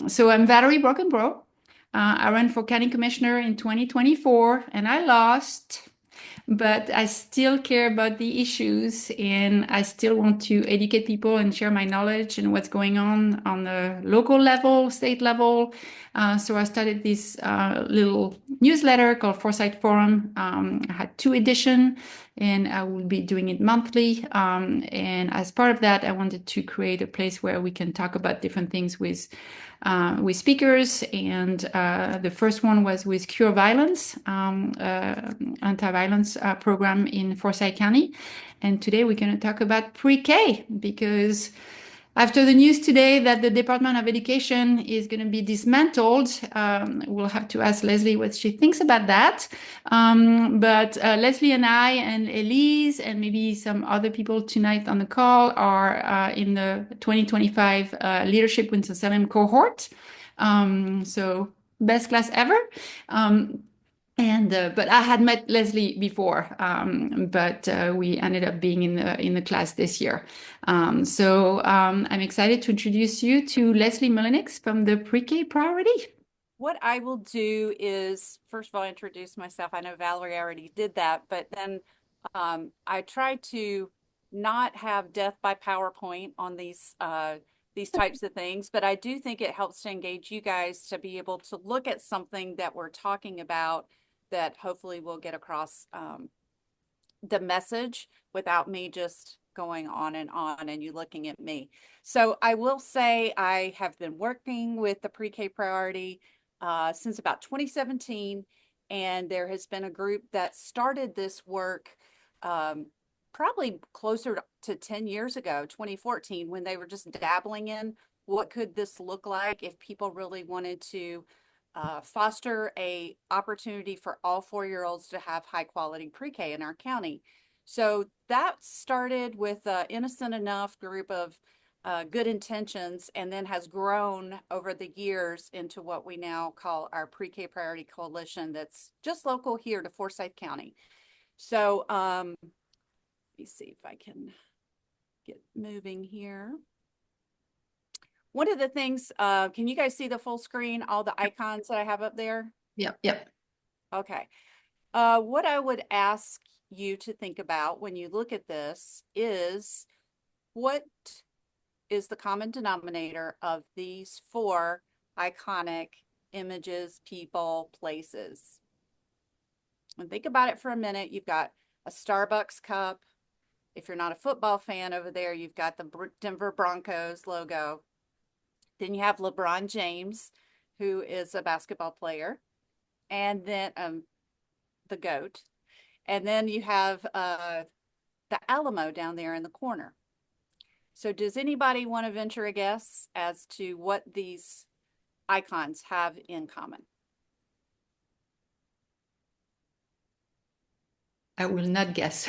So I'm Valerie Brockenbrough. I ran for county commissioner in 2024 and I lost, but I still care about the issues and I still want to educate people and share my knowledge and what's going on the local level, state level. So I started this little newsletter called Forsyth Forum. I had two editions and I will be doing it monthly. And as part of that, I wanted to create a place where we can talk about different things with speakers. And the first one was with Cure Violence, anti-violence program in Forsyth County. And today we're going to talk about pre-K because after the news today that the Department of Education is going to be dismantled, we'll have to ask Leslie what she thinks about that. But Leslie and I and Elise and maybe some other people tonight on the call are in the 2025 Leadership Winston-Salem cohort. So best class ever. Um, but I had met Leslie before, but we ended up being in the class this year. I'm excited to introduce you to Leslie Mullinix from the Pre-K Priority. What I will do is, first of all, introduce myself. I know Valerie already did that, but then I try to not have death by PowerPoint on these types of things, but I do think it helps to engage you guys to be able to look at something that we're talking about that hopefully will get across the message without me just going on and you looking at me. So I will say I have been working with the pre-K priority since about 2017, and there has been a group that started this work probably closer to 10 years ago, 2014, when they were just dabbling in what could this look like if people really wanted to foster a opportunity for all 4-year-olds to have high quality pre-K in our county. So that started with an innocent enough group of good intentions and then has grown over the years into what we now call our Pre-K Priority Coalition that's just local here to Forsyth County. So let me see if I can get moving here. One of the things, can you guys see the full screen, all the icons that I have up there? Yep, yep. Okay. What I would ask you to think about when you look at this is what is the common denominator of these four iconic images, people, places? And think about it for a minute. You've got a Starbucks cup. If you're not a football fan over there, you've got the Denver Broncos logo. Then you have LeBron James, who is a basketball player, and then the GOAT. And then you have the Alamo down there in the corner. So does anybody want to venture a guess as to what these icons have in common? I will not guess.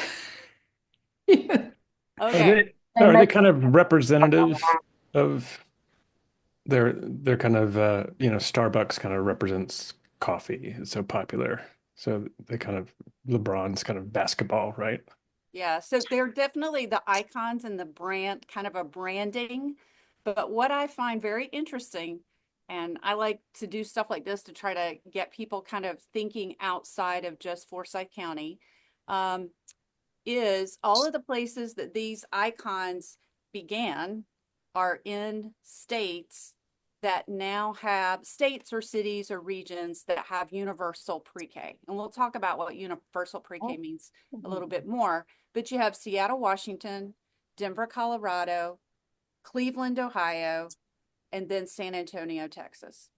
Are Okay. they are they kind of representative of they're kind of Starbucks kind of represents coffee. It's so popular. So they kind of LeBron's kind of basketball, right? Yeah, so they're definitely the icons and the brand, kind of a branding. But what I find very interesting, and I like to do stuff like this to try to get people kind of thinking outside of just Forsyth County, um, is all of the places that these icons began are in states that now have states or cities or regions that have universal pre-K. And we'll talk about what universal pre-K means a little bit more. But you have Seattle, Washington, Denver, Colorado, Cleveland, Ohio, and then San Antonio, Texas.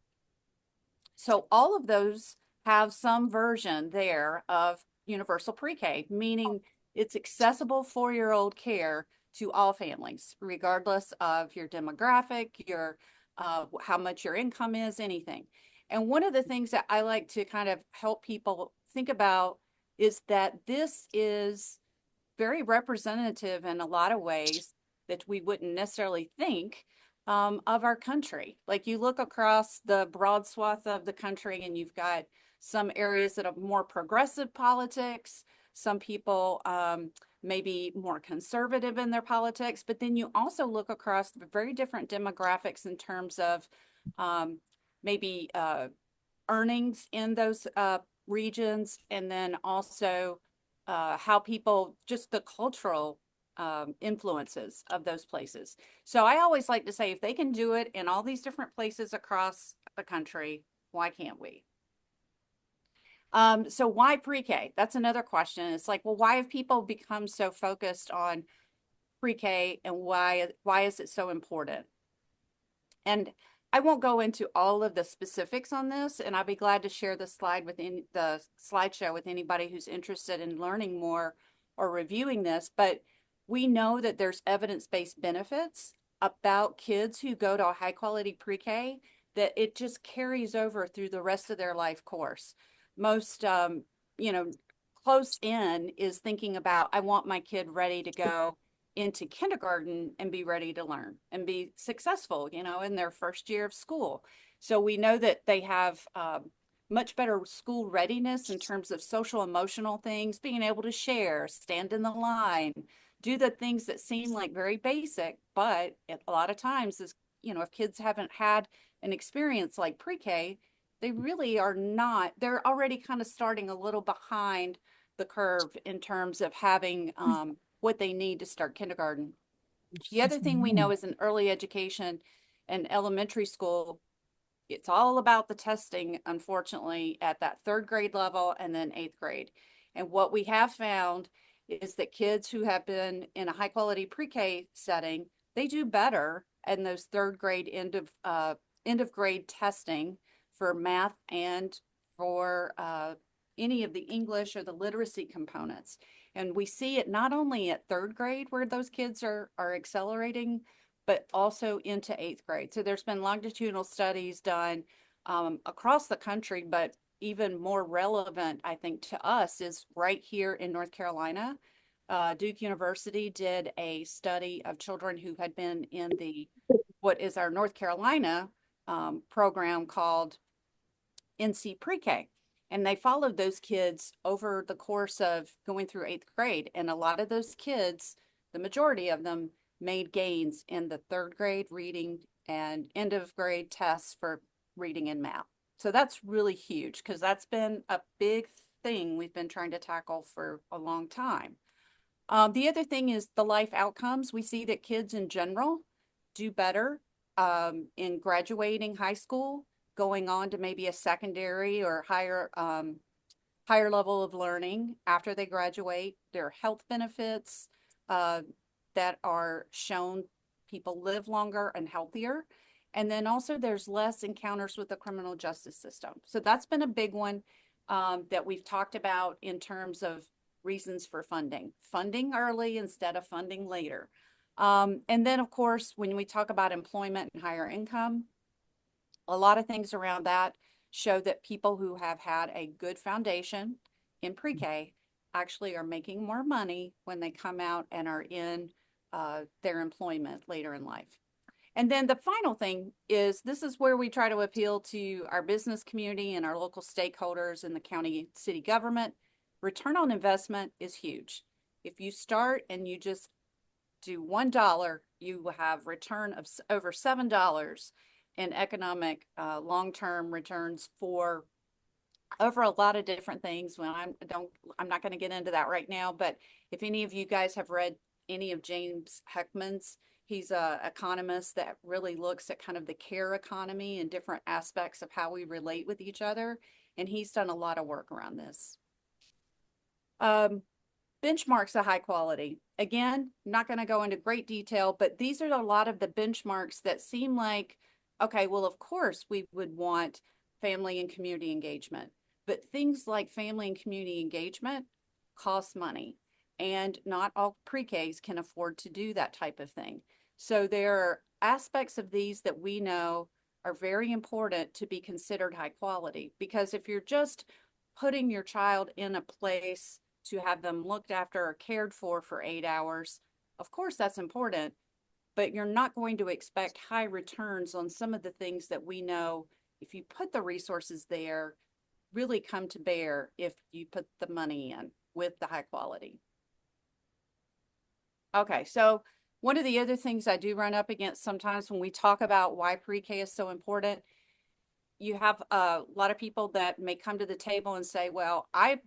So all of those have some version there of universal pre-K, meaning it's accessible 4-year-old care to all families, regardless of your demographic, your how much your income is, anything. And one of the things that I like to kind of help people think about is that this is very representative in a lot of ways that we wouldn't necessarily think of our country. Like you look across the broad swath of the country and you've got some areas that are more progressive politics, some people maybe more conservative in their politics, but then you also look across the very different demographics in terms of maybe earnings in those regions, and then also how people, just the cultural influences of those places. So I always like to say, if they can do it in all these different places across the country, why can't we? So why pre-K? That's another question. It's like, well, why have people become so focused on pre-K, and why is it so important? And I won't go into all of the specifics on this, and I'll be glad to share the slideshow with anybody who's interested in learning more or reviewing this. But we know that there's evidence-based benefits about kids who go to a high quality pre-K, that it just carries over through the rest of their life course. Most, you know, close in is thinking about, I want my kid ready to go into kindergarten and be ready to learn and be successful, in their first year of school. So we know that they have much better school readiness in terms of social emotional things, being able to share, stand in the line, do the things that seem like very basic, but a lot of times is, if kids haven't had an experience like pre-K, they really are not, they're already kind of starting a little behind the curve in terms of having what they need to start kindergarten. The other thing we know is in early education and elementary school, it's all about the testing, unfortunately, at that third grade level and then eighth grade. And what we have found is that kids who have been in a high quality pre-K setting, they do better in those third grade end of grade testing for math and for any of the English or the literacy components. And we see it not only at third grade where those kids are accelerating, but also into eighth grade. So there's been longitudinal studies done across the country, but even more relevant, I think, to us is right here in North Carolina. Duke University did a study of children who had been in what is our North Carolina program called NC Pre-K. And they followed those kids over the course of going through eighth grade. And a lot of those kids, the majority of them, made gains in the third grade reading and end of grade tests for reading and math. So that's really huge, because that's been a big thing we've been trying to tackle for a long time. The other thing is the life outcomes. We see that kids in general do better in graduating high school, going on to maybe a secondary or higher level of learning after they graduate. There are health benefits that are shown. People live longer and healthier. And then also there's less encounters with the criminal justice system. So that's been a big one that we've talked about in terms of reasons for funding early instead of funding later. And then, of course, when we talk about employment and higher income, a lot of things around that show that people who have had a good foundation in pre-K actually are making more money when they come out and are in their employment later in life. And then the final thing is, this is where we try to appeal to our business community and our local stakeholders in the county city government. Return on investment is huge. If you start and you just do $1, you will have return of over $7 in economic long-term returns for over a lot of different things. I'm not going to get into that right now, but if any of you guys have read any of James Heckman's, he's an economist that really looks at kind of the care economy and different aspects of how we relate with each other. And he's done a lot of work around this. Benchmarks of high quality. Again, not going to go into great detail, but these are a lot of the benchmarks that seem like, okay, well, of course we would want family and community engagement, but things like family and community engagement cost money, and not all pre-Ks can afford to do that type of thing. So there are aspects of these that we know are very important to be considered high quality, because if you're just putting your child in a place to have them looked after or cared for 8 hours, of course that's important, but you're not going to expect high returns on some of the things that we know, if you put the resources there, really come to bear if you put the money in with the high quality. Okay, so One of the other things I do run up against sometimes when we talk about why pre-K is so important, you have a lot of people that may come to the table and say, well, I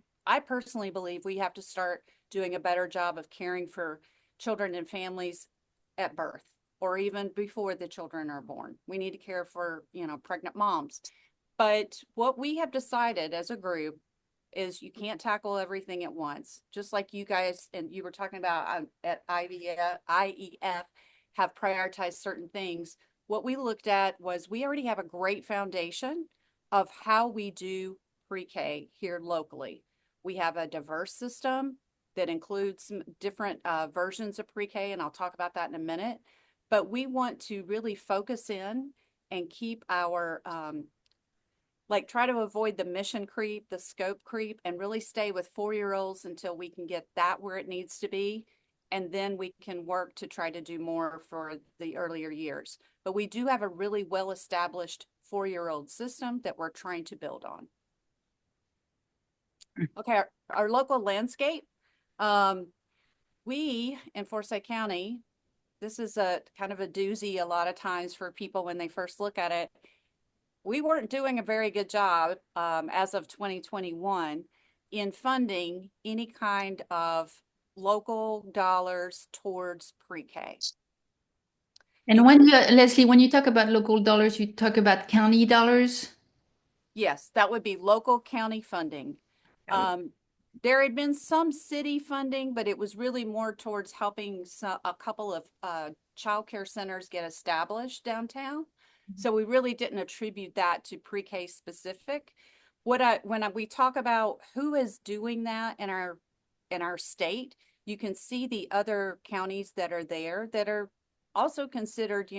personally believe we have to start doing a better job of caring for children and families at birth or even before the children are born. We need to care for, pregnant moms. But what we have decided as a group is you can't tackle everything at once. Just like you guys, and you were talking about at IEF have prioritized certain things. What we looked at was we already have a great foundation of how we do pre-K here locally. We have a diverse system that includes some different versions of pre-K, and I'll talk about that in a minute. But we want to really focus in and keep our try to avoid the mission creep, the scope creep, and really stay with 4-year-olds until we can get that where it needs to be. And then we can work to try to do more for the earlier years. But we do have a really well-established 4-year-old system that we're trying to build on. Okay, our local landscape. We in Forsyth County, this is a kind of a doozy a lot of times for people when they first look at it. We weren't doing a very good job as of 2021 in funding any kind of local dollars towards pre-K. And Leslie, when you talk about local dollars, you talk about county dollars? Yes, that would be local county funding. There had been some city funding, but it was really more towards helping a couple of childcare centers get established downtown. So we really didn't attribute that to pre-K specific. When we talk about who is doing that in our state, you can see the other counties that are there that are also considered,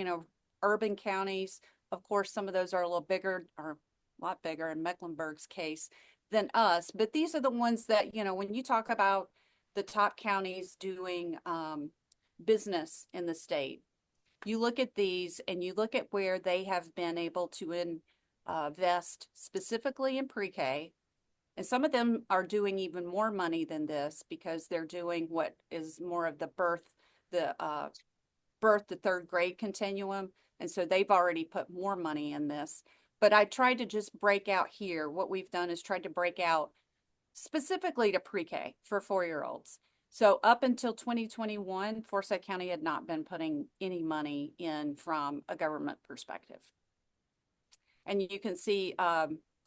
urban counties. Of course, some of those are a little bigger or a lot bigger in Mecklenburg's case than us. But these are the ones that, when you talk about the top counties doing business in the state, you look at these and you look at where they have been able to invest specifically in pre-K. And some of them are doing even more money than this because they're doing what is more of the birth to third grade continuum. And so they've already put more money in this. But I tried to just break out here. What we've done is tried to break out specifically to pre-K for 4-year-olds. So up until 2021, Forsyth County had not been putting any money in from a government perspective. And you can see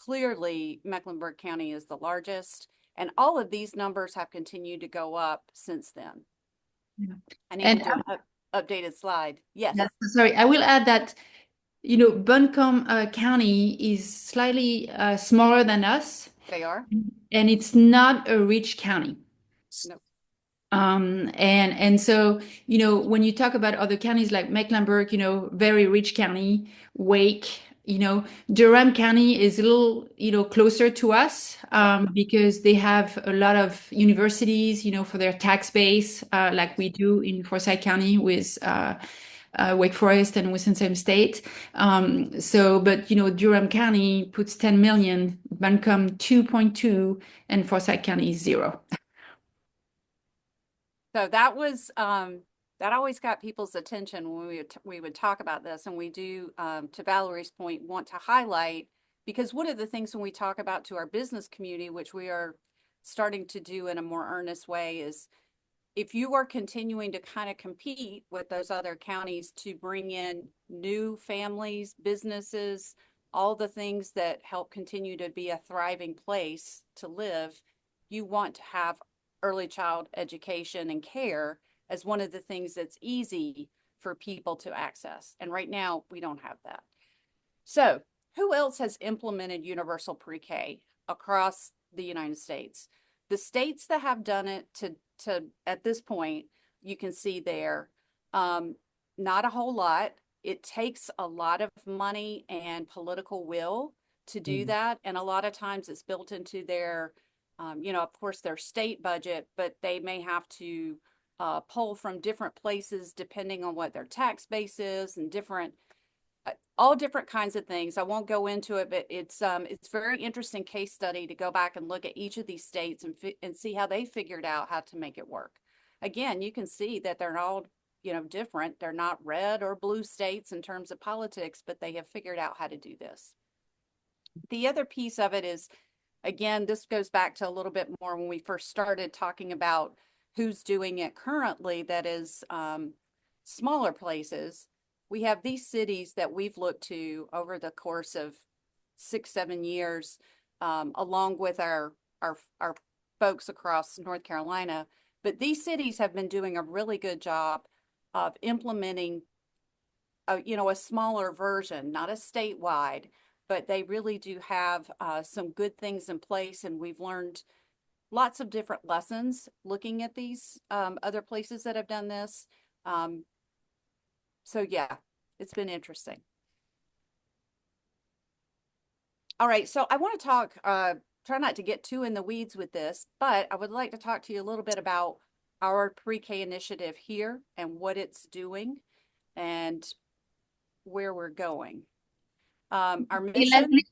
clearly Mecklenburg County is the largest, and all of these numbers have continued to go up since then. Yeah. I need to do an updated slide. Yes. Sorry, I will add that, Buncombe County is slightly smaller than us. They are. And it's not a rich county. No. And so, when you talk about other counties like Mecklenburg, very rich county, Wake, Durham County is a little, closer to us because they have a lot of universities, for their tax base, like we do in Forsyth County with Wake Forest and Winston-Salem State. But Durham County puts 10 million, Buncombe 2.2, and Forsyth County is 0. So that was that always got people's attention when we would talk about this, and we do, to Valerie's point, want to highlight, because one of the things when we talk about to our business community, which we are starting to do in a more earnest way, is if you are continuing to kind of compete with those other counties to bring in new families, businesses, all the things that help continue to be a thriving place to live, you want to have early child education and care as one of the things that's easy for people to access. And right now we don't have that. So who else has implemented universal pre-K across the United States? The states that have done it to at this point, you can see there, not a whole lot. It takes a lot of money and political will to do that. And a lot of times it's built into their of course, their state budget, but they may have to pull from different places depending on what their tax base is and all different kinds of things. I won't go into it, but it's very interesting case study to go back and look at each of these states and see how they figured out how to make it work. Again, you can see that they're all different. They're not red or blue states in terms of politics, but they have figured out how to do this. The other piece of it is, again, this goes back to a little bit more when we first started talking about who's doing it currently, that is smaller places. We have these cities that we've looked to over the course of 6-7 years, along with our folks across North Carolina. But these cities have been doing a really good job of implementing a smaller version, not a statewide, but they really do have some good things in place. And we've learned lots of different lessons looking at these other places that have done this. So yeah, it's been interesting. All right, so I want to talk, try not to get too in the weeds with this, but I would like to talk to you a little bit about our pre-K initiative here and what it's doing and where we're going. Our Hey, mission. Leslie,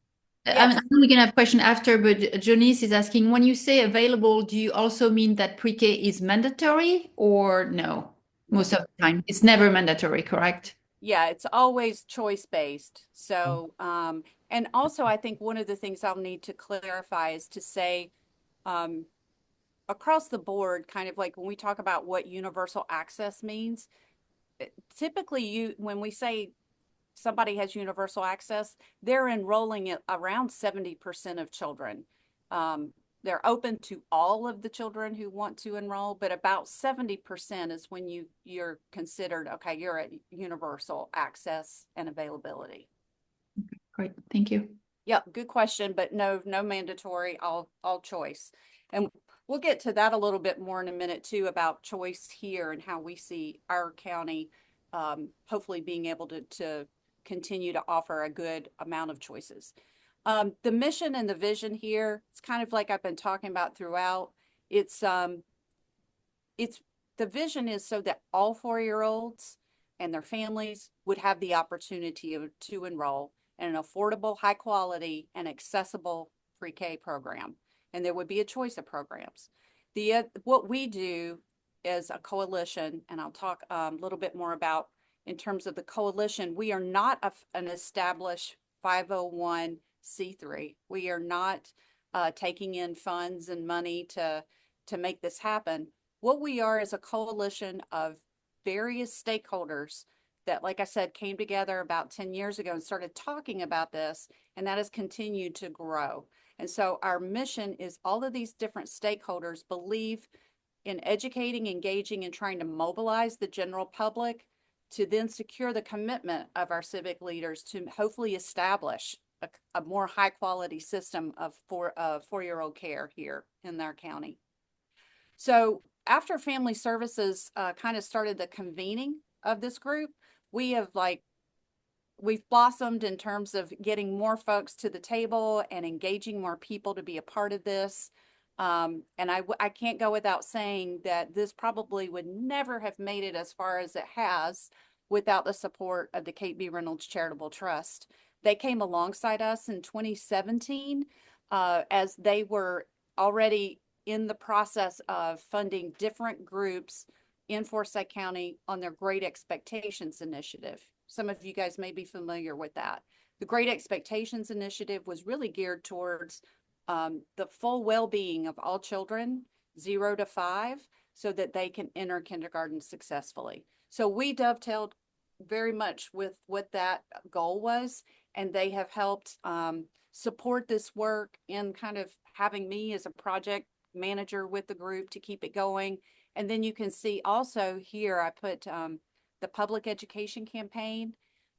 Yes. I know we're gonna have a question after, but Janice is asking, when you say available, do you also mean that pre-K is mandatory or no? Most of the time, it's never mandatory, correct? Yeah, it's always choice-based. So, and also I think one of the things I'll need to clarify is to say, across the board, kind of like when we talk about what universal access means, typically when we say somebody has universal access, they're enrolling at around 70% of children. They're open to all of the children who want to enroll, but about 70% is when you're considered, okay, you're at universal access and availability. Great, thank you. Yep, good question, but no mandatory, all choice. And we'll get to that a little bit more in a minute too, about choice here and how we see our county hopefully being able to continue to offer a good amount of choices. The mission and the vision here, it's kind of like I've been talking about throughout. It's the vision is so that all 4-year-olds and their families would have the opportunity to enroll in an affordable, high quality, and accessible pre-K program. And there would be a choice of programs. What we do is a coalition, and I'll talk a little bit more about in terms of the coalition. We are not an established 501c3. We are not taking in funds and money to make this happen. What we are is a coalition of various stakeholders that, like I said, came together about 10 years ago and started talking about this, and that has continued to grow. And so our mission is all of these different stakeholders believe in educating, engaging, and trying to mobilize the general public to then secure the commitment of our civic leaders to hopefully establish a more high quality system of 4-year-old care here in our county. So after Family Services kind of started the convening of this group, we've blossomed in terms of getting more folks to the table and engaging more people to be a part of this. And I can't go without saying that this probably would never have made it as far as it has without the support of the Kate B. Reynolds Charitable Trust. They came alongside us in 2017 as they were already in the process of funding different groups in Forsyth County on their Great Expectations Initiative. Some of you guys may be familiar with that. The Great Expectations Initiative was really geared towards the full well-being of all children, 0 to 5, so that they can enter kindergarten successfully. So we dovetailed very much with what that goal was, and they have helped support this work in kind of having me as a project manager with the group to keep it going. And then you can see also here, I put the public education campaign.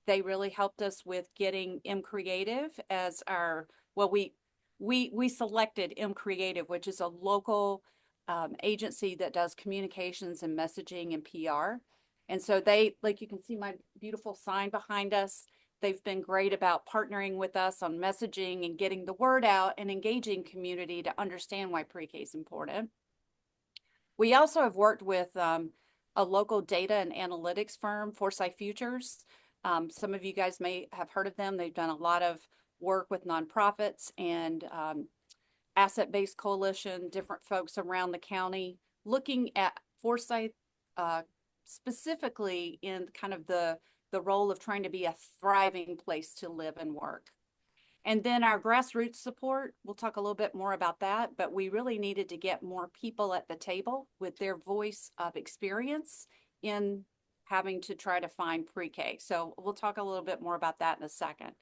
They really helped us with getting M Creative as our, well, we selected M Creative, which is a local agency that does communications and messaging and PR. And so they, like you can see my beautiful sign behind us, they've been great about partnering with us on messaging and getting the word out and engaging community to understand why pre-K is important. We also have worked with a local data and analytics firm, Forsyth Futures. Some of you guys may have heard of them. They've done a lot of work with nonprofits and asset-based coalition, different folks around the county, looking at Forsyth specifically in kind of the role of trying to be a thriving place to live and work. And then our grassroots support, we'll talk a little bit more about that, but we really needed to get more people at the table with their voice of experience in having to try to find pre-K. So we'll talk a little bit more about that in a second.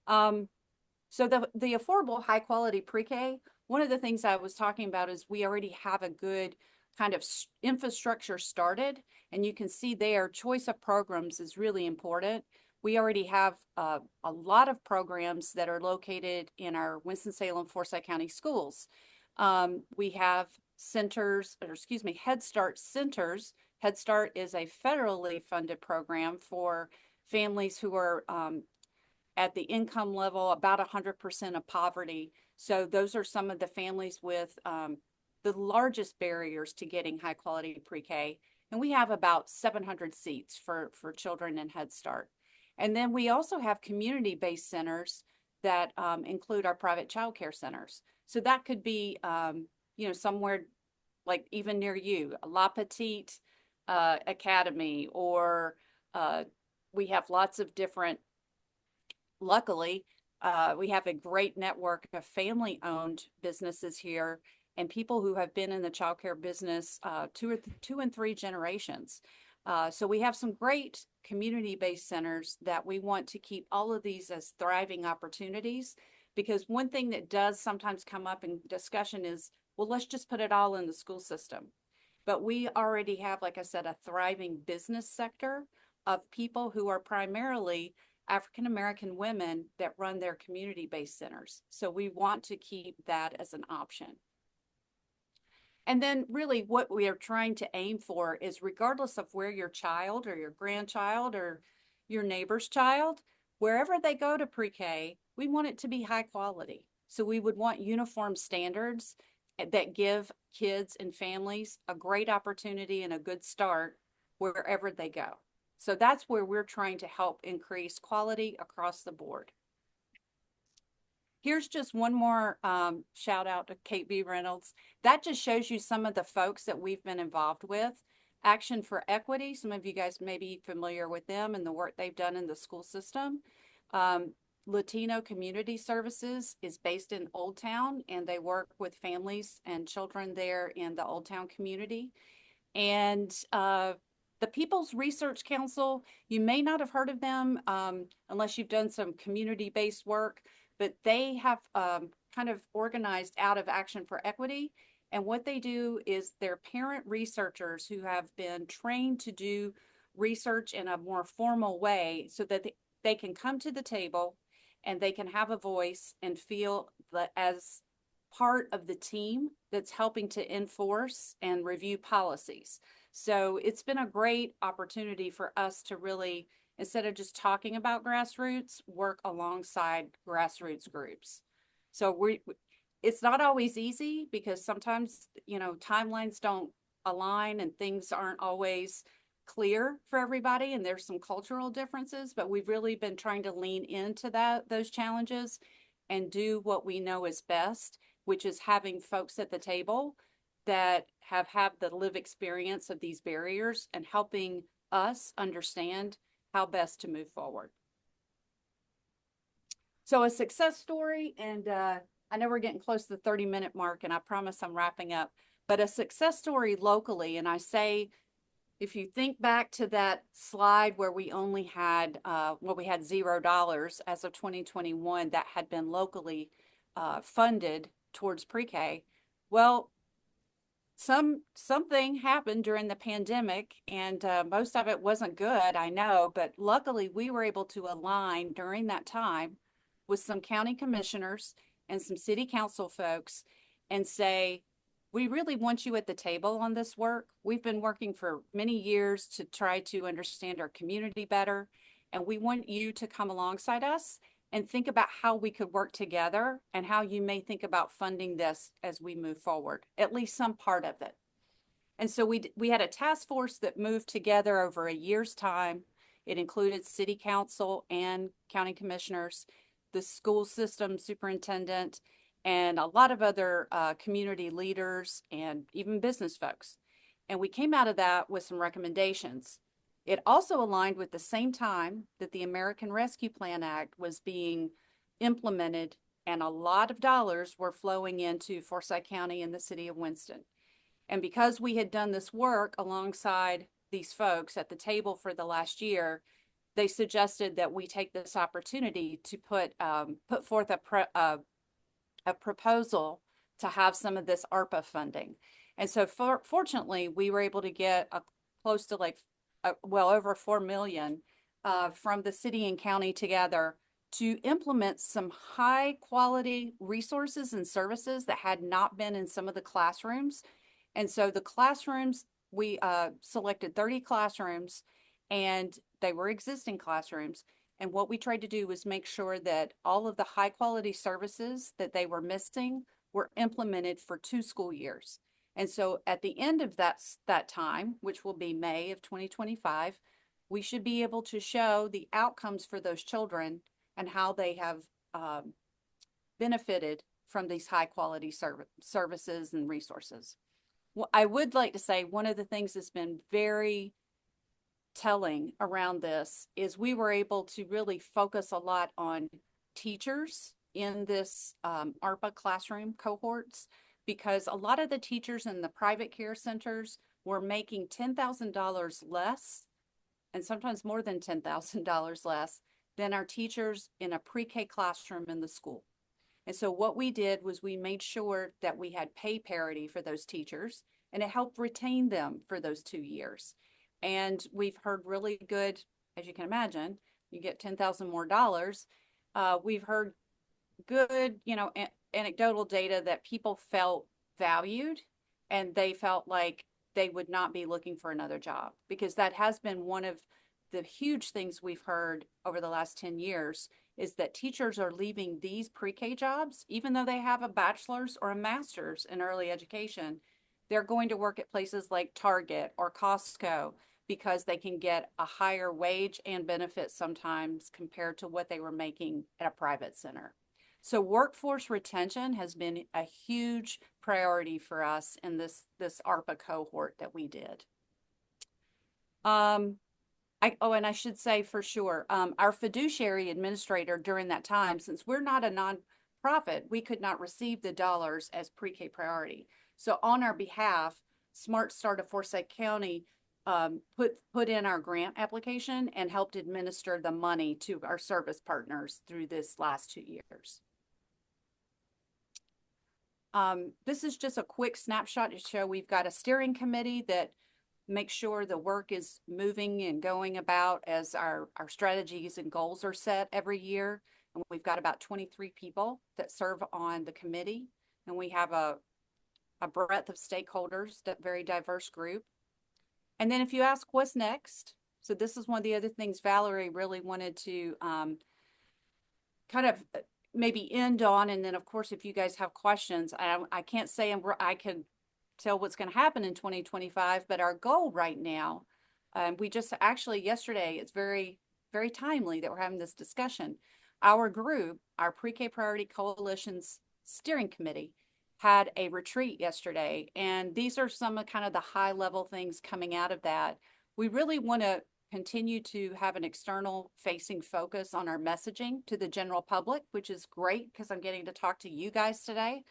So the affordable high quality pre-K, one of the things I was talking about is we already have a good kind of infrastructure started, and you can see there choice of programs is really important. We already have a lot of programs that are located in our Winston-Salem, Forsyth County schools. We have centers, or excuse me, Head Start centers. Head Start is a federally funded program for families who are at the income level about 100% of poverty. So those are some of the families with the largest barriers to getting high quality pre-K. And we have about 700 seats for children in Head Start. And then we also have community-based centers that include our private child care centers. So that could be, somewhere like even near you, La Petite Academy, or we have lots of different, luckily, we have a great network of family-owned businesses here and people who have been in the child care business two and three generations. So we have some great community-based centers that we want to keep all of these as thriving opportunities, because one thing that does sometimes come up in discussion is, well, let's just put it all in the school system. But we already have, like I said, a thriving business sector of people who are primarily African-American women that run their community-based centers. So we want to keep that as an option. And then really what we are trying to aim for is, regardless of where your child or your grandchild or your neighbor's child, wherever they go to pre-K, we want it to be high quality. So we would want uniform standards that give kids and families a great opportunity and a good start wherever they go. So that's where we're trying to help increase quality across the board. Here's just one more shout out to Kate B. Reynolds. That just shows you some of the folks that we've been involved with. Action for Equity, some of you guys may be familiar with them and the work they've done in the school system. Latino Community Services is based in Old Town, and they work with families and children there in the Old Town community. And the People's Research Council, you may not have heard of them unless you've done some community-based work, but they have kind of organized out of Action for Equity. And what they do is they're parent researchers who have been trained to do research in a more formal way so that they can come to the table and they can have a voice and feel that as part of the team that's helping to enforce and review policies. So it's been a great opportunity for us to really, instead of just talking about grassroots, work alongside grassroots groups. So it's not always easy, because sometimes, timelines don't align and things aren't always clear for everybody, and there's some cultural differences, but we've really been trying to lean into those challenges and do what we know is best, which is having folks at the table that have the lived experience of these barriers and helping us understand how best to move forward. So a success story, and I know we're getting close to the 30-minute mark, and I promise I'm wrapping up, but a success story locally. And I say, if you think back to that slide where we only had, we had $0 as of 2021 that had been locally funded towards pre-K. Well, something happened during the pandemic, and most of it wasn't good, I know, but luckily we were able to align during that time with some county commissioners and some city council folks and say, we really want you at the table on this work. We've been working for many years to try to understand our community better, and we want you to come alongside us and think about how we could work together and how you may think about funding this as we move forward, at least some part of it. And so we had a task force that moved together over a year's time. It included city council and county commissioners, the school system superintendent, and a lot of other community leaders and even business folks. And we came out of that with some recommendations. It also aligned with the same time that the American Rescue Plan Act was being implemented, and a lot of dollars were flowing into Forsyth County and the city of Winston. And because we had done this work alongside these folks at the table for the last year, they suggested that we take this opportunity to put forth a proposal to have some of this ARPA funding. And so fortunately, we were able to get close to well over 4 million from the city and county together to implement some high quality resources and services that had not been in some of the classrooms. And so the classrooms, we selected 30 classrooms, and they were existing classrooms. And what we tried to do was make sure that all of the high quality services that they were missing were implemented for 2 school years. And so at the end of that time, which will be May of 2025, we should be able to show the outcomes for those children and how they have benefited from these high quality services and resources. Well, I would like to say one of the things that's been very telling around this is we were able to really focus a lot on teachers in this ARPA classroom cohorts, because a lot of the teachers in the private care centers were making $10,000 less, and sometimes more than $10,000 less than our teachers in a pre-K classroom in the school. And so what we did was we made sure that we had pay parity for those teachers, and it helped retain them for those 2 years. And we've heard really good, as you can imagine, you get 10,000 more dollars. We've heard good, anecdotal data that people felt valued, and they felt like they would not be looking for another job, because that has been one of the huge things we've heard over the last 10 years is that teachers are leaving these pre-K jobs, even though they have a bachelor's or a master's in early education. They're going to work at places like Target or Costco because they can get a higher wage and benefits sometimes compared to what they were making at a private center. So workforce retention has been a huge priority for us in this ARPA cohort that we did. And I should say for sure, our fiduciary administrator during that time, since we're not a nonprofit, we could not receive the dollars as pre-K priority. So on our behalf, Smart Start of Forsyth County put in our grant application and helped administer the money to our service partners through this last 2 years. This is just a quick snapshot to show we've got a steering committee that make sure the work is moving and going about as our strategies and goals are set every year. And we've got about 23 people that serve on the committee. And we have a breadth of stakeholders, that very diverse group. And then if you ask what's next, so this is one of the other things Valerie really wanted to kind of maybe end on. And then of course, if you guys have questions, I can't say I can tell what's going to happen in 2025, but our goal right now, we just actually yesterday, it's very, very timely that we're having this discussion. Our group, our Pre-K Priority Coalition's steering committee, had a retreat yesterday, and these are some of kind of the high level things coming out of that. We really want to continue to have an external facing focus on our messaging to the general public, which is great because I'm getting to talk to you guys today.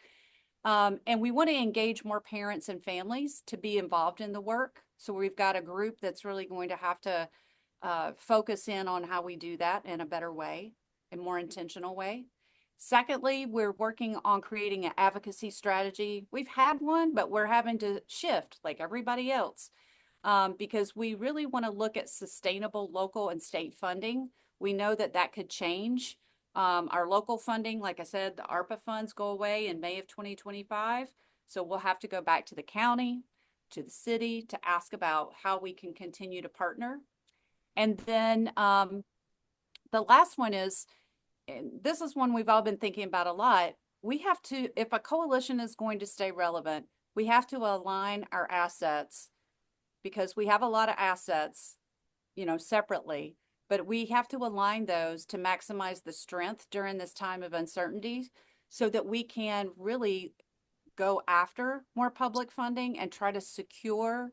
And we want to engage more parents and families to be involved in the work. So we've got a group that's really going to have to focus in on how we do that in a better way, a more intentional way. Secondly, we're working on creating an advocacy strategy. We've had one, but we're having to shift like everybody else because we really want to look at sustainable local and state funding. We know that that could change. Our local funding, like I said, the ARPA funds go away in May of 2025. So we'll have to go back to the county, to the city to ask about how we can continue to partner. And then the last one is, and this is one we've all been thinking about a lot. We have to, if a coalition is going to stay relevant, we have to align our assets because we have a lot of assets, separately. But we have to align those to maximize the strength during this time of uncertainty so that we can really go after more public funding and try to secure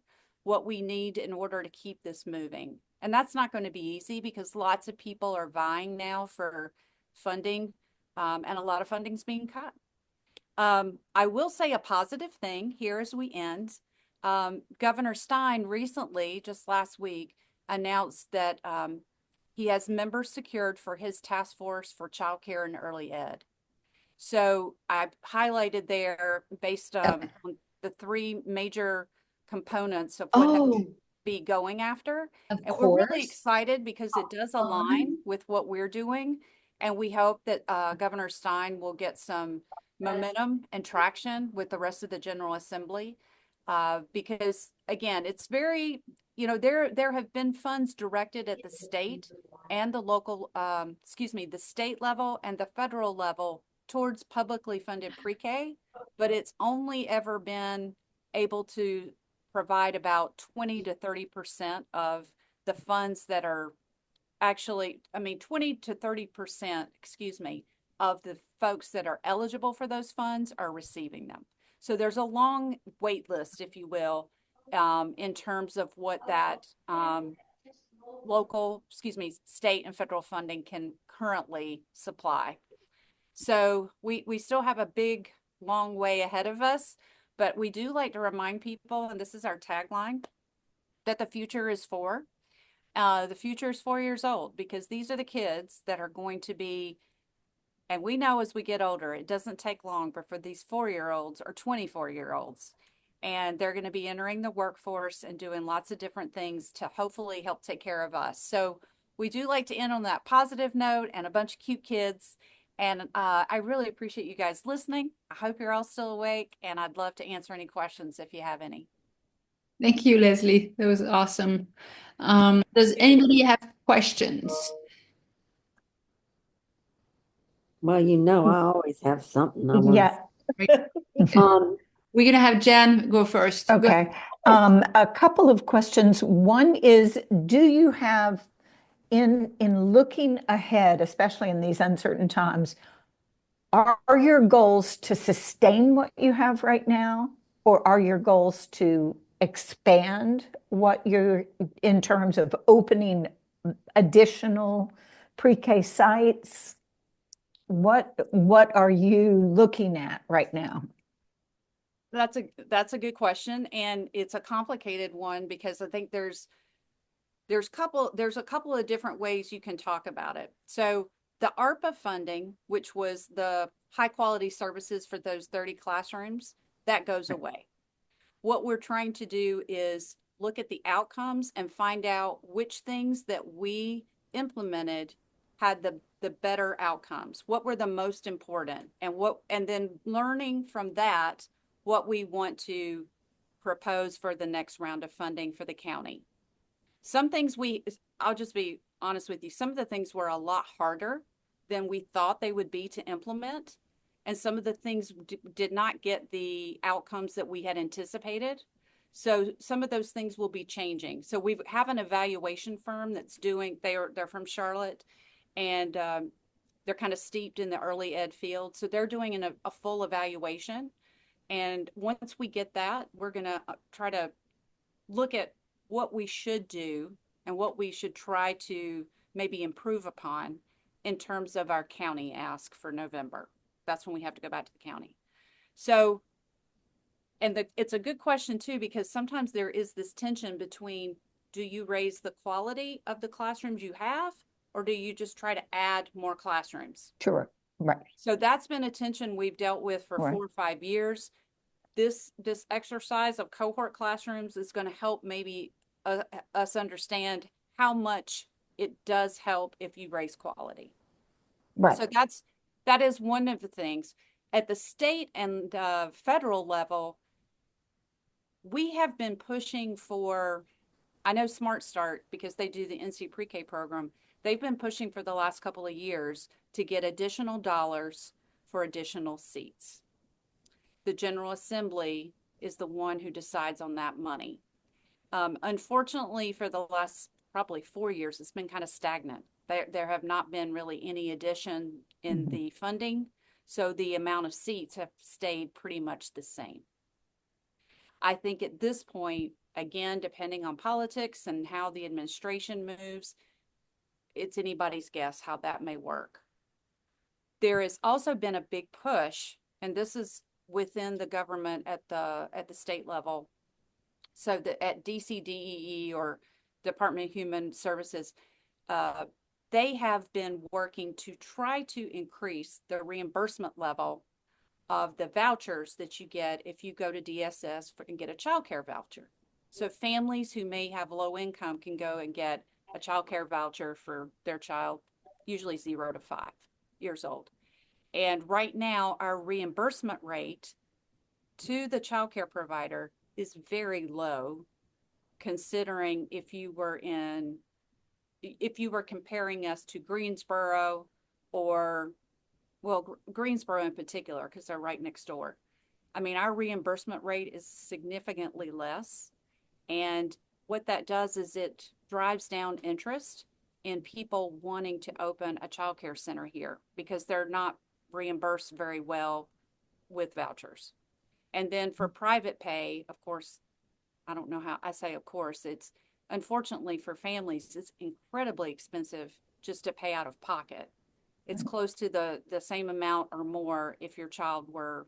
what we need in order to keep this moving. And that's not going to be easy because lots of people are vying now for funding, and a lot of funding's being cut. I will say a positive thing here as we end. Governor Stein recently, just last week, announced that he has members secured for his task force for childcare and early ed. So I have highlighted there based on the three major components of what that would be going after. Of And we're really course. excited because it does align with what we're doing. And we hope that Governor Stein will get some momentum and traction with the rest of the General Assembly. Because again, it's very, there have been funds directed at the state and the local, the state level and the federal level towards publicly funded pre-K, but it's only ever been able to provide about 20 to 30% of the funds that are actually, 20 to 30%, of the folks that are eligible for those funds are receiving them. So there's a long wait list, if you will, in terms of what that state and federal funding can currently supply. So we still have a big, long way ahead of us, but we do like to remind people, and this is our tagline, that the future is four. The future is 4 years old because these are the kids that are going to be, and we know as we get older, it doesn't take long, but for these 4-year-olds or 24-year-olds, and they're going to be entering the workforce and doing lots of different things to hopefully help take care of us. So we do like to end on that positive note and a bunch of cute kids. And I really appreciate you guys listening. I hope you're all still awake, and I'd love to answer any questions if you have any. Thank you, Leslie. That was awesome. Does anybody have questions? Well, I always have something I want. Yeah. We're going to have Jen go first. Go Okay. A couple of questions. One is, do you have in looking ahead, especially in these uncertain times, are your goals to sustain what you have right now, or are your goals to expand what you're in terms of opening additional pre-K sites? What are you looking at right now? That's a good question, and it's a complicated one because I think there's a couple of different ways you can talk about it. So the ARPA funding, which was the high quality services for those 30 classrooms, that goes away. What we're trying to do is look at the outcomes and find out which things that we implemented had the better outcomes. What were the most important, and then learning from that what we want to propose for the next round of funding for the county. Some things I'll just be honest with you, some of the things were a lot harder than we thought they would be to implement. And some of the things did not get the outcomes that we had anticipated. So some of those things will be changing. So we have an evaluation firm that's they're from Charlotte, and they're kind of steeped in the early ed field. So they're doing a full evaluation. And once we get that, we're going to try to look at what we should do and what we should try to maybe improve upon in terms of our county ask for November. That's when we have to go back to the county. So, and it's a good question too, because sometimes there is this tension between, do you raise the quality of the classrooms you have, or do you just try to add more classrooms? Sure. Right. So that's been a tension we've dealt with for 4 or 5 years. This exercise of cohort classrooms is going to help maybe us understand how much it does help if you raise quality. Right. So that is one of the things. At the state and federal level, we have been pushing for, I know Smart Start, because they do the NC Pre-K program, they've been pushing for the last couple of years to get additional dollars for additional seats. The General Assembly is the one who decides on that money. Unfortunately, for the last probably 4 years, it's been kind of stagnant. There have not been really any addition in the funding, so the amount of seats have stayed pretty much the same. I think at this point, again, depending on politics and how the administration moves, it's anybody's guess how that may work. There has also been a big push, and this is within the government at the state level. So that at DCDEE or Department of Human Services, they have been working to try to increase the reimbursement level of the vouchers that you get if you go to DSS and get a child care voucher. So families who may have low income can go and get a child care voucher for their child, usually 0 to 5 years old. And right now, our reimbursement rate to the child care provider is very low, considering if you were comparing us to Greensboro or, well, Greensboro in particular, because they're right next door. I mean, our reimbursement rate is significantly less. And what that does is it drives down interest in people wanting to open a childcare center here because they're not reimbursed very well with vouchers. And then for private pay, of course, I don't know how I say, of course, it's unfortunately for families, it's incredibly expensive just to pay out of pocket. It's close to the same amount or more if your child were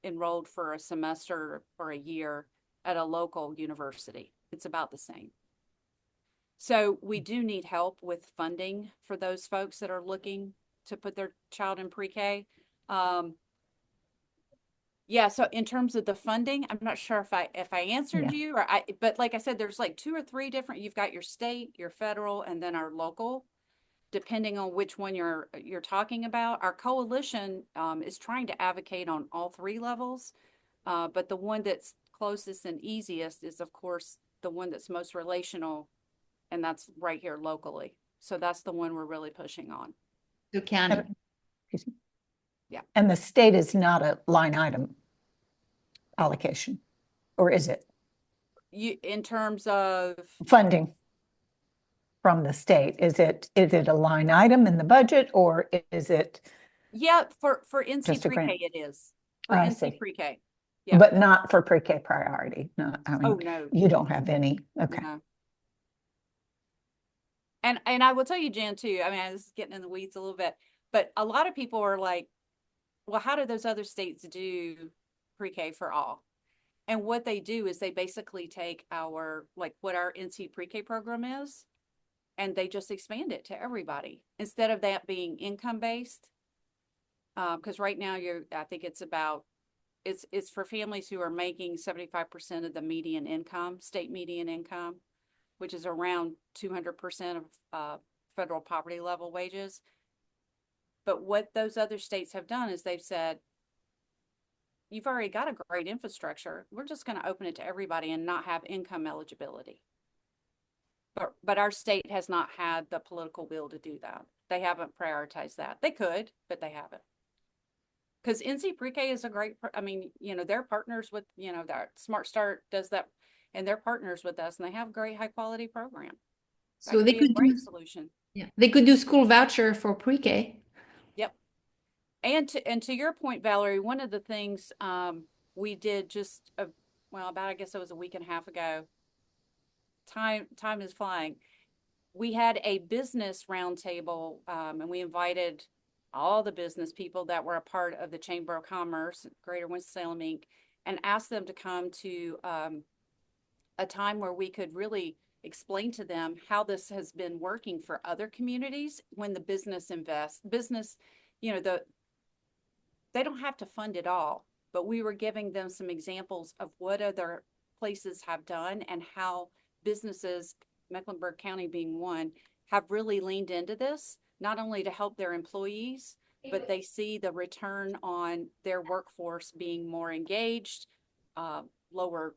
enrolled for a semester or a year at a local university. It's about the same. So we do need help with funding for those folks that are looking to put their child in pre-K. Yeah, so in terms of the funding, I'm not sure if I answered you but like I said, there's like 2 or 3 different, you've got your state, your federal, and then our local, depending on which one you're talking about. Our coalition is trying to advocate on all 3 levels, but the one that's closest and easiest is, of course, the one that's most relational, and that's right here locally. So that's the one we're really pushing on. The county. Excuse me. Yeah. And the state is not a line item allocation, or is it? In terms of funding from the state, is it a line item in the budget, or is it? Yeah, for NC Just a grant? pre-K it is. For I NC see. pre-K. Yeah. But not for pre-K priority. No, I mean, Oh, no. you don't have any. Okay. No. And I will tell you, Jan, too, I mean, I was getting in the weeds a little bit, but a lot of people are like, well, how do those other states do pre-K for all? And what they do is they basically take what our NC pre-K program is, and they just expand it to everybody instead of that being income based. Because right now I think it's for families who are making 75% of the median income, state median income, which is around 200% of federal poverty level wages. But what those other states have done is they've said, you've already got a great infrastructure. We're just going to open it to everybody and not have income eligibility. But our state has not had the political will to do that. They haven't prioritized that. They could, but they haven't. Because NC Pre-K is a great, I mean, they're partners with, that Smart Start does that, and they're partners with us, and they have a great high quality program. So they could do do solution. Yeah, they could do school voucher for pre-K. Yep. And to your point, Valerie, one of the things we did just about, I guess it was a week and a half ago. Time is flying. We had a business roundtable, and we invited all the business people that were a part of the Chamber of Commerce, Greater Winston-Salem Inc., and asked them to come to a time where we could really explain to them how this has been working for other communities when the business invests. Business, they don't have to fund it all, but we were giving them some examples of what other places have done and how businesses, Mecklenburg County being one, have really leaned into this, not only to help their employees, but they see the return on their workforce being more engaged, lower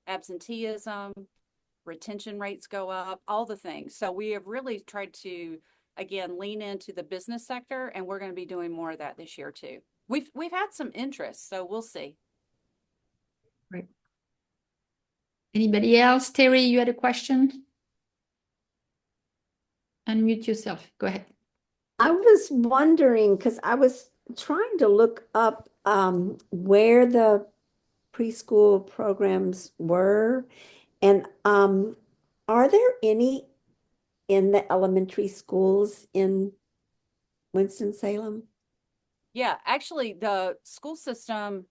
absenteeism, retention rates go up, all the things. So we have really tried to, again, lean into the business sector, and we're going to be doing more of that this year too. We've had some interest, so we'll see. Right. Anybody else? Terry, you had a question? Unmute yourself. Go ahead. I was wondering, because I was trying to look up where the preschool programs were. And are there any in the elementary schools in Winston-Salem? Yeah, actually, the school system,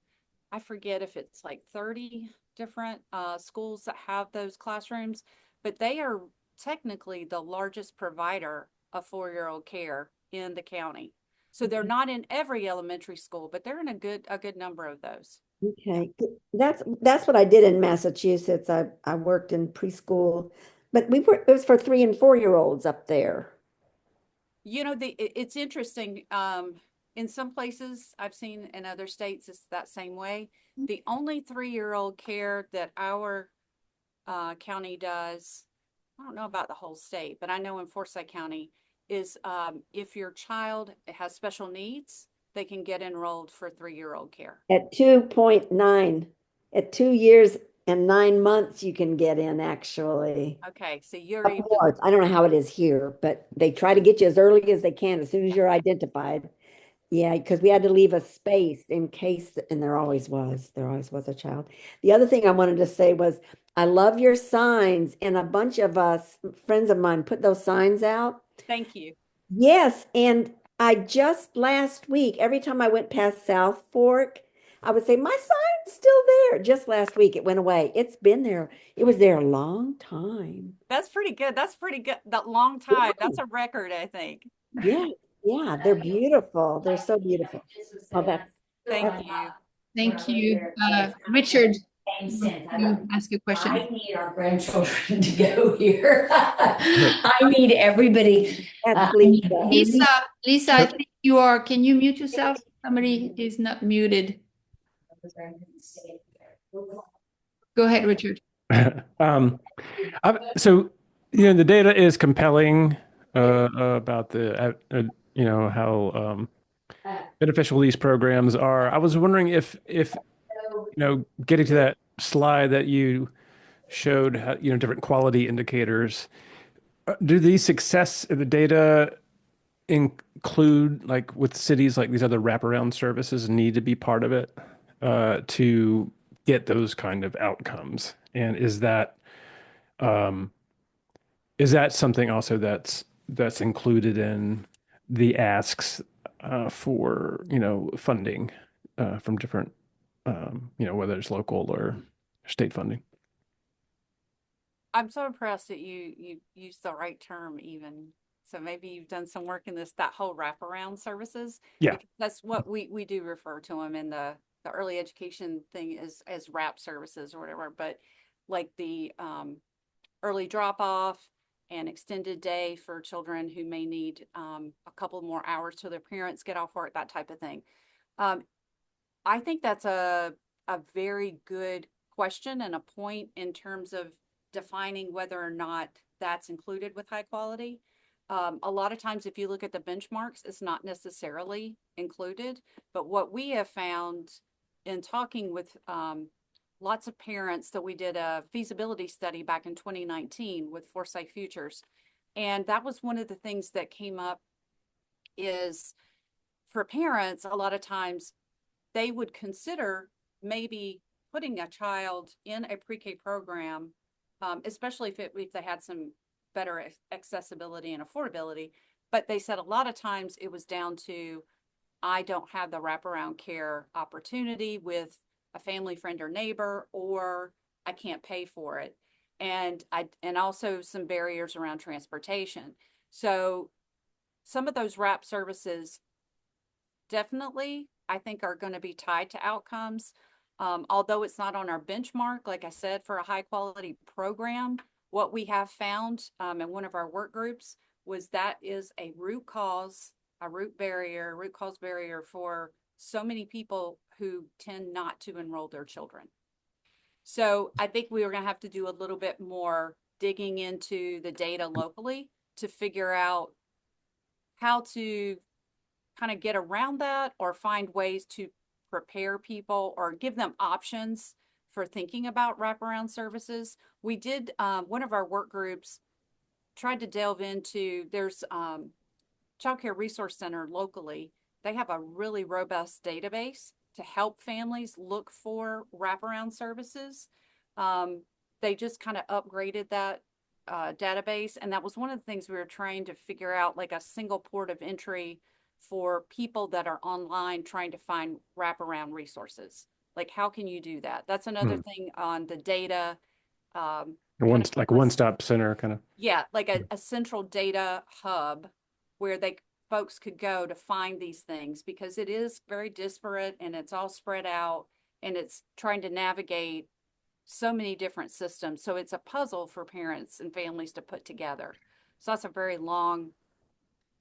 I forget if it's like 30 different schools that have those classrooms, but they are technically the largest provider of 4-year-old care in the county. So they're not in every elementary school, but they're in a good number of those. Okay, that's what I did in Massachusetts. I worked in preschool, but it was for 3 and 4-year-olds up there. You know, it's interesting. In some places I've seen in other states, it's that same way. The only 3-year-old care that our county does, I don't know about the whole state, but I know in Forsyth County is if your child has special needs, they can get enrolled for 3-year-old care. At 2.9, at 2 years and 9 months, you can get in actually. Okay, so you're Up even, north. I don't know how it is here, but they try to get you as early as they can, as soon as you're identified. Yeah, because we had to leave a space in case, and there always was a child. The other thing I wanted to say was, I love your signs, and a bunch of us, friends of mine, put those signs out. thank you. Yes, and I just last week, every time I went past South Fork, I would say, my sign's still there. Just last week, it went away. It's been there. It was there a long time. That's pretty good. That's pretty good. That long time. That's a record, I think. Yeah, yeah, they're beautiful. They're so beautiful. Oh, Thank you. Thank you. Richard, you ask a question. I need our grandchildren to go here. I need everybody. That's Lisa. Lisa, I think can you mute yourself? Somebody is not muted. Go ahead, Richard. So, the data is compelling about the, how beneficial these programs are. I was wondering if getting to that slide that you showed, how, different quality indicators, do these success the data include, like with cities like these other wraparound services need to be part of it to get those kind of outcomes? And is that something also that's included in the asks for funding from different whether it's local or state funding? I'm so impressed that you used the right term even. So maybe you've done some work in that whole wraparound services. Yeah. Because that's what we do refer to them in the early education thing as WRAP services or whatever. But like the early drop off and extended day for children who may need a couple more hours till their parents get off work, that type of thing. I think that's a very good question and a point in terms of defining whether or not that's included with high quality. A lot of times, if you look at the benchmarks, it's not necessarily included. But what we have found in talking with lots of parents, that we did a feasibility study back in 2019 with Forsyth Futures. And that was one of the things that came up is for parents, a lot of times they would consider maybe putting a child in a pre-K program, especially if they had some better accessibility and affordability. But they said a lot of times it was down to, I don't have the wraparound care opportunity with a family friend or neighbor, or I can't pay for it. And also some barriers around transportation. So some of those WRAP services definitely, I think, are going to be tied to outcomes. Although it's not on our benchmark, like I said, for a high quality program, what we have found in one of our work groups was that is a root cause barrier for so many people who tend not to enroll their children. So I think we are going to have to do a little bit more digging into the data locally to figure out how to kind of get around that or find ways to prepare people or give them options for thinking about wraparound services. We did, one of our work groups tried to delve into, there's Child Care Resource Center locally. They have a really robust database help families look for wraparound services. They just kind of upgraded that database. And that was one of the things we were trying to figure out, like a single port of entry for people that are online trying to find wraparound resources. Like, how can you do that? That's another thing on the data. Like a one-stop center kind of. Yeah, like a central data hub where folks could go to find these things, because it is very disparate and it's all spread out and it's trying to navigate so many different systems. So it's a puzzle for parents and families to put together. So that's a very long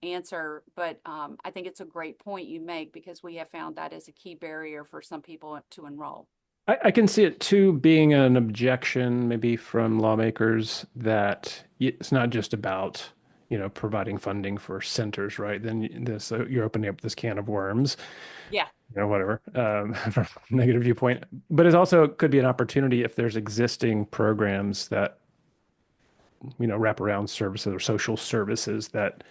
answer, but I think it's a great point you make, because we have found that is a key barrier for some people to enroll. I can see it too being an objection maybe from lawmakers that it's not just about, providing funding for centers, right? Then you're opening up this can of worms. Yeah. Whatever, from a negative viewpoint. But it also could be an opportunity if there's existing programs that, wraparound services or social services that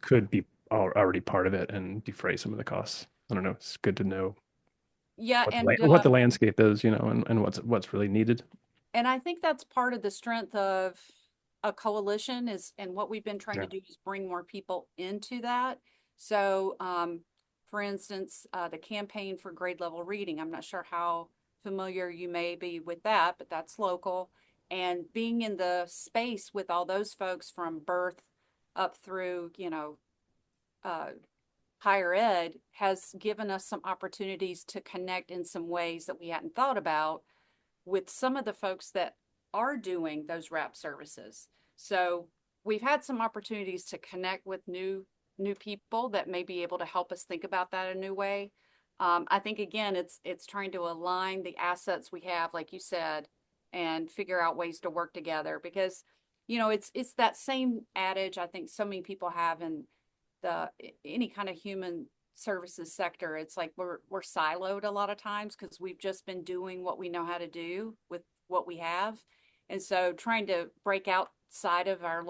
could be already part of it and defray some of the costs. I don't know. It's good to know what the landscape is, and what's really needed. And I think that's part of the strength of a coalition and what we've been trying to do is bring more people into that. So, for instance, the campaign for grade level reading, I'm not sure how familiar you may be with that, but that's local. And being in the space with all those folks from birth up through, higher ed has given us some opportunities to connect in some ways that we hadn't thought about with some of the folks that are doing those wrap services. So we've had some opportunities to connect with new people that may be able to help us think about that a new way. I think, again, it's trying to align the assets we have, like you said, and figure out ways to work together, because, it's that same adage I think so many people have in any kind of human services sector. It's like we're siloed a lot of times because we've just been doing what we know how to do with what we have. And so trying to break outside of our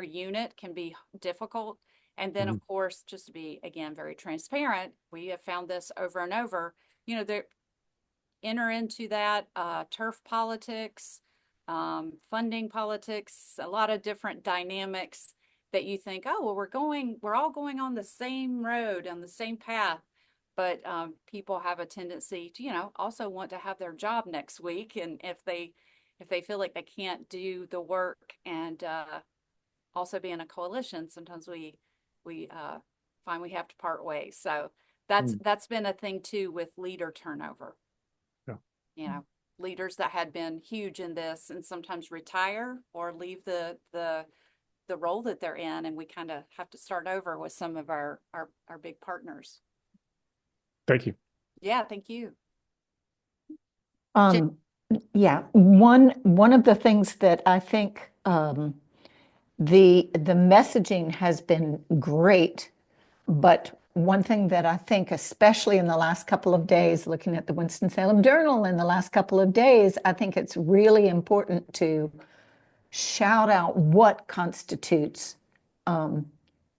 unit can be difficult. And then, of course, just to be, again, very transparent, we have found this over and over, they enter into that turf politics, funding politics, a lot of different dynamics that you think, oh, well, we're all going on the same road, on the same path. But people have a tendency to, also want to have their job next week. And if they feel like they can't do the work and also be in a coalition, sometimes we find we have to part ways. So that's been a thing too with leader turnover. Yeah. Leaders that had been huge in this and sometimes retire or leave the role that they're in, and we kind of have to start over with some of our big partners. Thank you. Yeah, thank you. Yeah, one of the things that I think the messaging has been great, but one thing that I think, especially in the last couple of days, looking at the Winston-Salem Journal in the last couple of days, I think it's really important to shout out what constitutes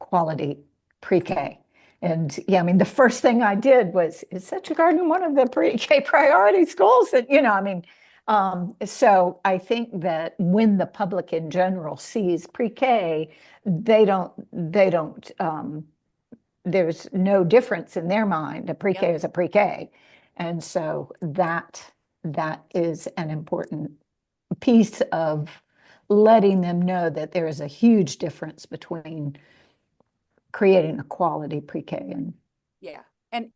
quality pre-K. And yeah, I mean, the first thing I did was, is Citrus Garden one of the pre-K priority schools? And, so I think that when the public in general sees pre-K, there's no difference in their mind. A pre-K is a pre-K. And so that is an important piece of letting them know that there is a huge difference between creating a quality pre-K and and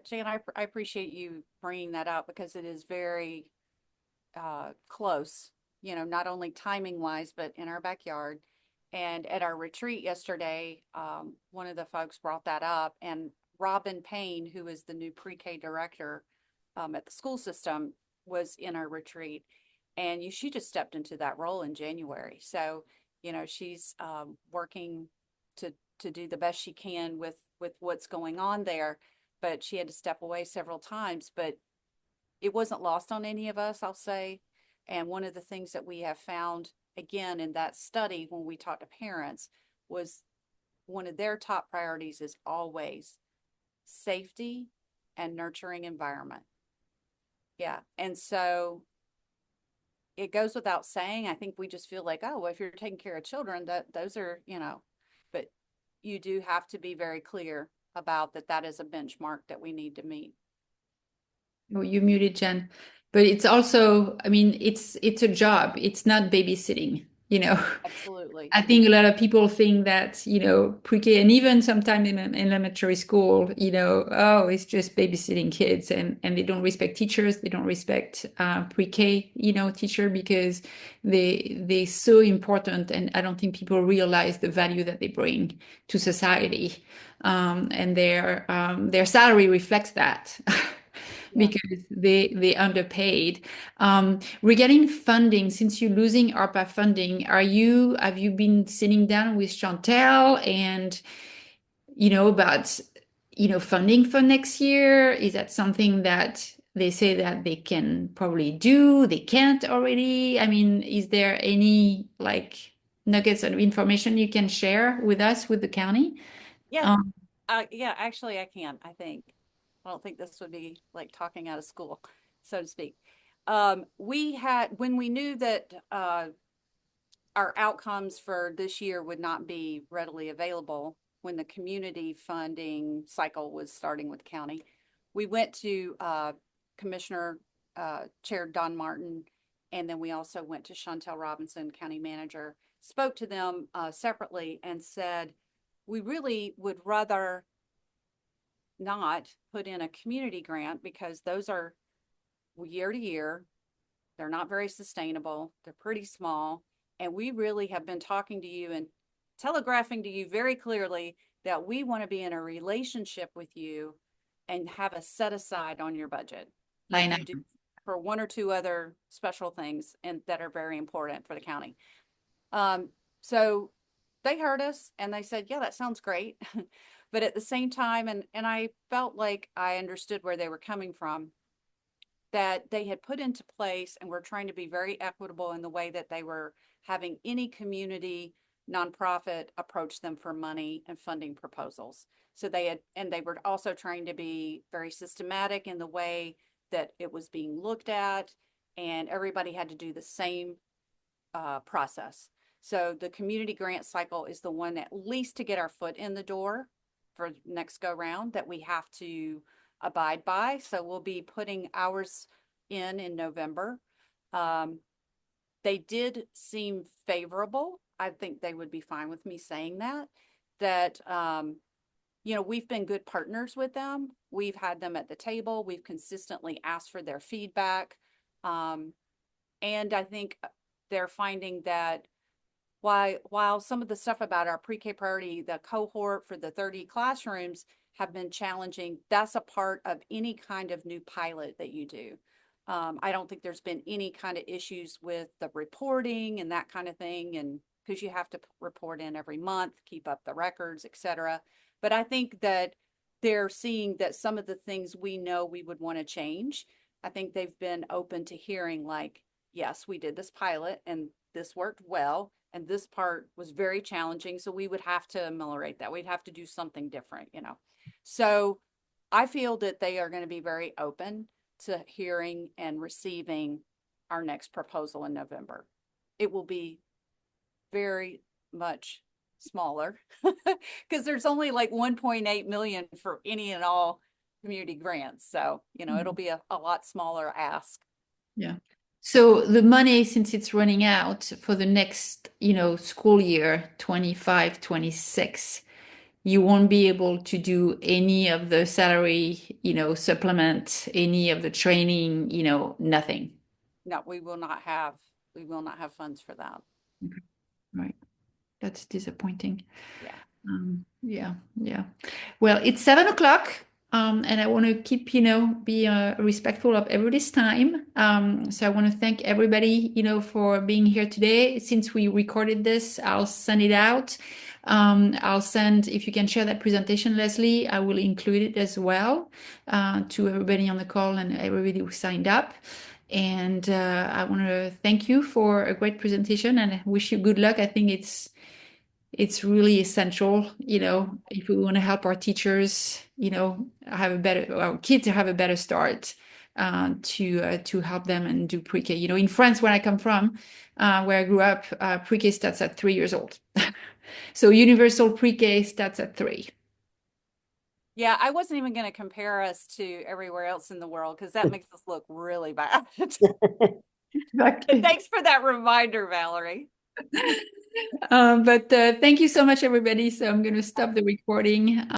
Jan, I appreciate you bringing that up, because it is very close, not only timing wise, but in our backyard. And at our retreat yesterday, one of the folks brought that up, and Robin Payne, who is the new pre-K director at the school system, was in our retreat. And she just stepped into that role in January. So, she's working to do the best she can with what's going on there. But she had to step away several times. But it wasn't lost on any of us, I'll say. And one of the things that we have found, again, in that study, when we talked to parents, was one of their top priorities is always safety and nurturing environment. Yeah. And so it goes without saying, I think we just feel like, oh, well, if you're taking care of children, that those are, but you do have to be very clear about that is a benchmark that we need to meet. Oh, you muted, Jen. But it's also, I mean, it's a job. It's not babysitting, you know. Absolutely. I think a lot of people think that, pre-K and even sometimes in elementary school, oh, it's just babysitting kids and they don't respect teachers. They don't respect pre-K, teacher because they're so important. And I don't think people realize the value that they bring to society. And their salary reflects that. Yeah. Because they underpaid. Regarding funding, since you're losing ARPA funding, have you been sitting down with Chantel and about funding for next year? Is that something that they say that they can probably do, they can't already? I mean, is there any like nuggets of information you can share with us, with the county? Yeah. Um, Yeah, actually I can, I think. I don't think this would be like talking out of school, so to speak. When we knew that our outcomes for this year would not be readily available when the community funding cycle was starting with county, we went to Commissioner Chair Don Martin, and then we also went to Chantel Robinson, county manager, spoke to them separately and said, we really would rather not put in a community grant because those are year to year. They're not very sustainable. They're pretty small. And we really have been talking to you and telegraphing to you very clearly that we want to be in a relationship with you and have a set aside on your budget, like you do for one or two other special things and that are very important for the county. So they heard us and they said, yeah, that sounds great. But at the same time, and I felt like I understood where they were coming from, that they had put into place and were trying to be very equitable in the way that they were having any community nonprofit approach them for money and funding proposals. So they were also trying to be very systematic in the way that it was being looked at, and everybody had to do the same process. So the community grant cycle is the one at least to get our foot in the door for next go round that we have to abide by. So we'll be putting ours in November. They did seem favorable. I think they would be fine with me saying that, we've been good partners with them. We've had them at the table. We've consistently asked for their feedback. And I think they're finding that while some of the stuff about our pre-K priority, the cohort for the 30 classrooms have been challenging, that's a part of any kind of new pilot that you do. I don't think there's been any kind of issues with the reporting and that kind of thing, and because you have to report in every month, keep up the records, etc. But I think that they're seeing that some of the things we know we would want to change, I think they've been open to hearing like, yes, we did this pilot and this worked well, and this part was very challenging. So we would have to ameliorate that. We'd have to do something different, So I feel that they are going to be very open to hearing and receiving our next proposal in November. It will be very much smaller because there's only like 1.8 million for any and all community grants. So, it'll be a lot smaller ask. Yeah. So the money, since it's running out for the next, school year, 25, 26, you won't be able to do any of the salary, supplement, any of the training, nothing. No, we will not have funds for that. Right. That's disappointing. Yeah. Yeah. Well, it's 7 o'clock. And I want to keep, be respectful of everybody's time. So I want to thank everybody, for being here today. Since we recorded this, I'll send it out. If you can share that presentation, Leslie, I will include it as well to everybody on the call and everybody who signed up. And I want to thank you for a great presentation and wish you good luck. I think it's it's really essential, if we want to help our teachers, have our kids to have a better start, to help them and do pre-K. In France, where I come from, where I grew up, pre-K starts at 3 years old. So universal pre-K starts at 3. Yeah, I wasn't even going to compare us to everywhere else in the world because that makes us look really bad. But thanks for that reminder, Valerie. But thank you so much, everybody. So I'm going to stop the recording.